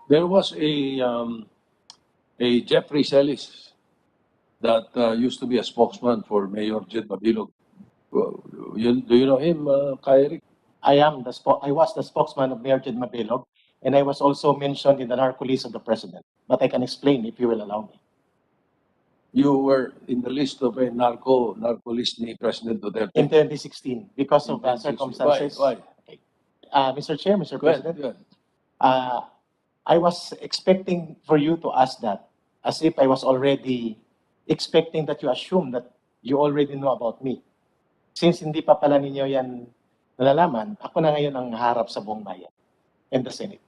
There was a Jeffrey Celis that used to be a spokesman for Mayor Jed Mabilog. Do you know him, Kyrie? I was the spokesman of Mayor Jed Mabilog, and I was also mentioned in the narco list of the president. But I can explain if you will allow me. You were in the list of a narco list ni President Duterte. In 2016, because In of 2016. circumstances. Why? Okay. Mr. Chair, Mr. Go ahead, President, go ahead. I was expecting for you to ask that, as if I was already expecting that you assume that you already know about me. Since hindi pa pala ninyo yan nalalaman, ako na ngayon ang harap sa buong bayan and the Senate.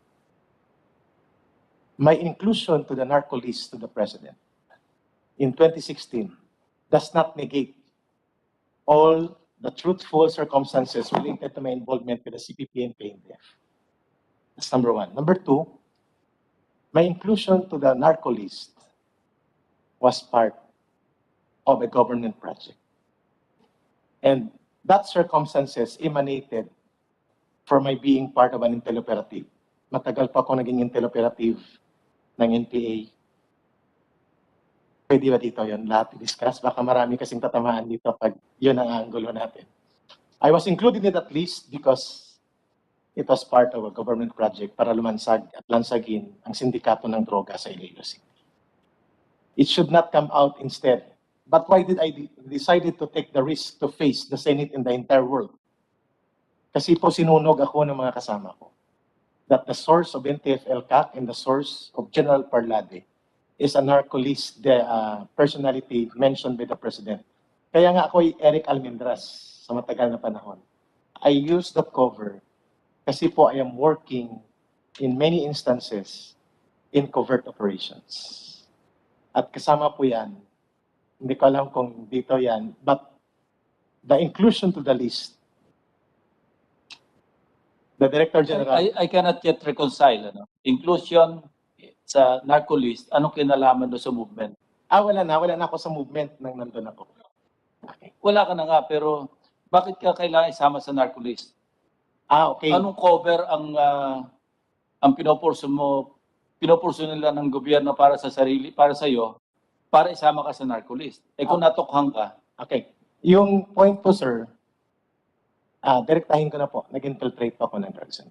My inclusion to the narco list to the President in 2016 does not negate all the truthful circumstances related to my involvement with the CPP and PNDF. That's number one. Number two, my inclusion to the narco list was part of a government project. And that circumstances emanated from my being part of an intel operative. Matagal pa ako naging intel operative ng NPA. Pwede ba dito yun lahat i-discuss? Baka marami kasing tatamaan dito pag yun ang angulo natin. I was included in that list because it was part of a government project para lumansag at lansagin ang sindikato ng droga sa Iloilo City. It should not come out instead. But why did I decided to take the risk to face the Senate and the entire world? Kasi po sinunog ako ng mga kasama ko that the source of NTF-ELCAC and the source of General Parlade is a narco list personality mentioned by the President. Kaya nga ako ay Eric Almendras sa matagal na panahon. I use that cover kasi po I am working in many instances in covert operations. At kasama po yan, hindi ko alam kung dito yan, but the inclusion to the list, the Director General... I cannot yet reconcile. Inclusion sa narco list, anong kinalaman doon sa movement? Wala na ako sa movement nang nandun ako. Okay. Wala ka na nga, pero bakit ka kailangan isama sa narco list? Okay. Anong cover ang pinopurso nila ng gobyerno para sa sarili, para sa iyo, para isama ka sa narco list? Kung natukhang ka. Okay. Yung point po, sir, direktahin ko na po. Nag-infiltrate pa ako ng drugs.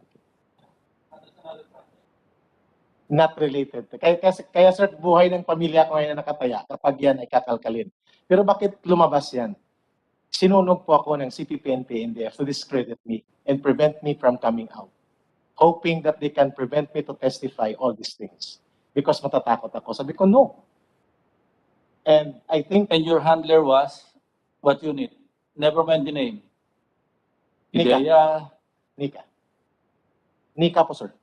Not related. Kaya sir, buhay ng pamilya ko ngayon na nakataya kapag yan ay kakalkalin. Pero bakit lumabas yan? Sinunog po ako ng CPP and PNDF to discredit me and prevent me from coming out. Hoping that they can prevent me to testify all these things. Because matatakot ako. Sabi ko, no. And I think... And your handler was, what unit? Never mind the name. Nika. Ideya. Nika po, sir.